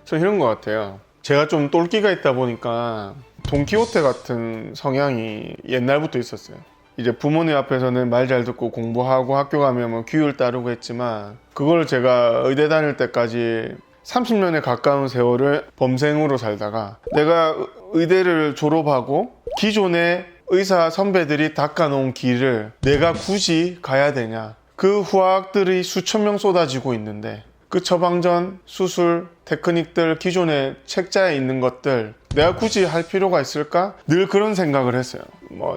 저 이런 것 같아요. 제가 좀 똘끼가 있다 보니까 돈키호테 같은 성향이 옛날부터 있었어요. 이제 부모님 앞에서는 말 잘 듣고 공부하고 학교 가면 뭐 규율 따르고 했지만, 그걸 제가 의대 다닐 때까지 30년에 가까운 세월을 범생으로 살다가 내가 의대를 졸업하고 기존의 의사 선배들이 닦아놓은 길을 내가 굳이 가야 되냐. 그 후학들이 수천 명 쏟아지고 있는데 그 처방전, 수술, 테크닉들, 기존의 책자에 있는 것들 내가 굳이 할 필요가 있을까? 늘 그런 생각을 했어요.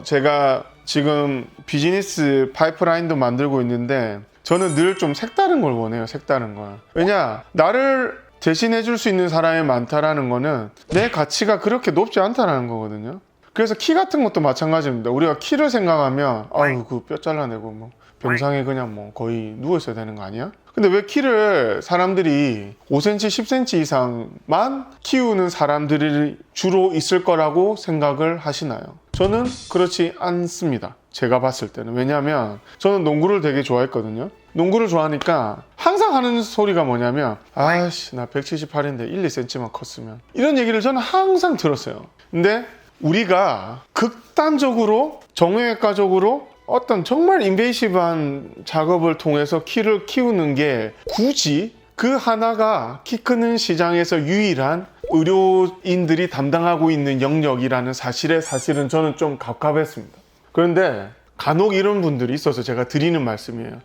제가 지금 비즈니스 파이프라인도 만들고 있는데 저는 늘 좀 색다른 걸 원해요. 색다른 걸. 왜냐? 나를 대신해 줄 수 있는 사람이 많다라는 거는 내 가치가 그렇게 높지 않다라는 거거든요. 그래서 키 같은 것도 마찬가지입니다. 우리가 키를 생각하면 아유 그 뼈 잘라내고 뭐 병상에 그냥 뭐 거의 누워 있어야 되는 거 아니야? 근데 왜 키를 사람들이 5cm, 10cm 이상만 키우는 사람들이 주로 있을 거라고 생각을 하시나요? 저는 그렇지 않습니다. 제가 봤을 때는. 왜냐하면 저는 농구를 되게 좋아했거든요. 농구를 좋아하니까 항상 하는 소리가 뭐냐면 아이씨 나 178인데 1, 2cm만 컸으면, 이런 얘기를 저는 항상 들었어요. 근데 우리가 극단적으로 정형외과적으로 어떤 정말 인베이시브한 작업을 통해서 키를 키우는 게 굳이 그 하나가 키 크는 시장에서 유일한 의료인들이 담당하고 있는 영역이라는 사실에 사실은 저는 좀 갑갑했습니다. 그런데 간혹 이런 분들이 있어서 제가 드리는 말씀이에요.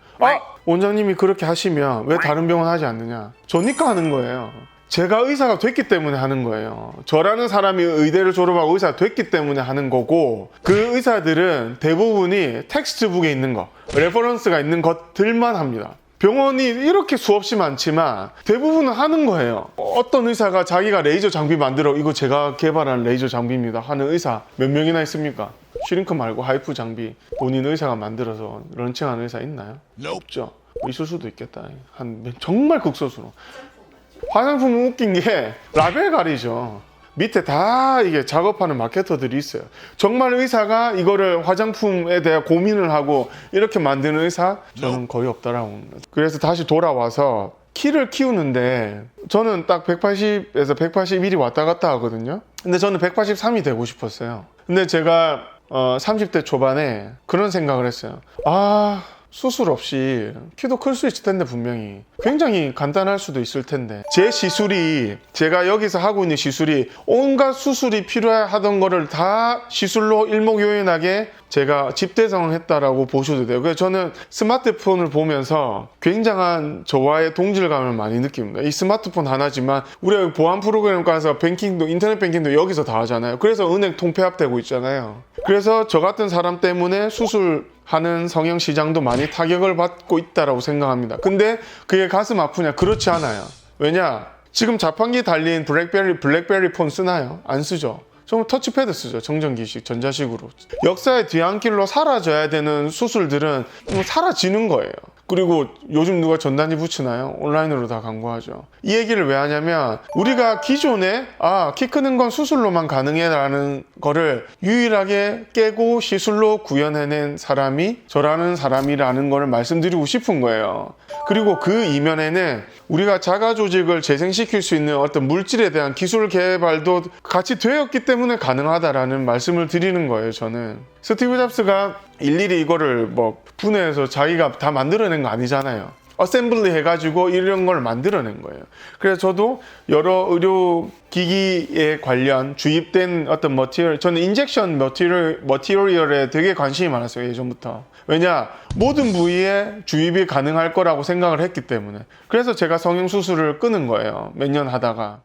원장님이 그렇게 하시면 왜 다른 병원 하지 않느냐? 저니까 하는 거예요. 제가 의사가 됐기 때문에 하는 거예요. 저라는 사람이 의대를 졸업하고 의사가 됐기 때문에 하는 거고, 그 의사들은 대부분이 텍스트북에 있는 거, 레퍼런스가 있는 것들만 합니다. 병원이 이렇게 수없이 많지만 대부분은 하는 거예요. 어떤 의사가 자기가 레이저 장비 만들어 이거 제가 개발한 레이저 장비입니다 하는 의사 몇 명이나 있습니까? 슈링크 말고 하이프 장비 본인 의사가 만들어서 런칭하는 의사 있나요? 없죠. 있을 수도 있겠다. 정말 극소수로. 화장품은 웃긴 게 라벨 가리죠. 밑에 다 이게 작업하는 마케터들이 있어요. 정말 의사가 이거를 화장품에 대한 고민을 하고 이렇게 만드는 의사 저는 거의 없다라고 봅니다. 그래서 다시 돌아와서 키를 키우는데 저는 딱 180에서 181이 왔다 갔다 하거든요. 근데 저는 183이 되고 싶었어요. 근데 제가 30대 초반에 그런 생각을 했어요. 수술 없이 키도 클 수 있을 텐데, 분명히 굉장히 간단할 수도 있을 텐데, 제 시술이, 제가 여기서 하고 있는 시술이 온갖 수술이 필요하던 거를 다 시술로 일목요연하게 제가 집대성을 했다라고 보셔도 돼요. 그래서 저는 스마트폰을 보면서 굉장한 저와의 동질감을 많이 느낍니다. 이 스마트폰 하나지만 우리가 보안 프로그램 가서 뱅킹도, 인터넷 뱅킹도 여기서 다 하잖아요. 그래서 은행 통폐합되고 있잖아요. 그래서 저 같은 사람 때문에 수술하는 성형 시장도 많이 타격을 받고 있다고 생각합니다. 근데 그게 가슴 아프냐? 그렇지 않아요. 왜냐? 지금 자판기 달린 블랙베리 폰 쓰나요? 안 쓰죠. 좀 터치패드 쓰죠. 정전기식, 전자식으로. 역사의 뒤안길로 사라져야 되는 수술들은 사라지는 거예요. 그리고 요즘 누가 전단지 붙이나요? 온라인으로 다 광고하죠. 이 얘기를 왜 하냐면 우리가 기존에 키 크는 건 수술로만 가능해 라는 거를 유일하게 깨고 시술로 구현해낸 사람이 저라는 사람이라는 거를 말씀드리고 싶은 거예요. 그리고 그 이면에는 우리가 자가 조직을 재생시킬 수 있는 어떤 물질에 대한 기술 개발도 같이 되었기 때문에 가능하다라는 말씀을 드리는 거예요. 저는 스티브 잡스가 일일이 이거를 분해해서 자기가 다 만들어낸 거 아니잖아요. 어셈블리 해가지고 이런 걸 만들어낸 거예요. 그래서 저도 여러 의료 기기에 관련 주입된 어떤 머티리얼, 저는 인젝션 머티리얼에 되게 관심이 많았어요. 예전부터. 왜냐? 모든 부위에 주입이 가능할 거라고 생각을 했기 때문에. 그래서 제가 성형수술을 끊은 거예요. 몇 년 하다가.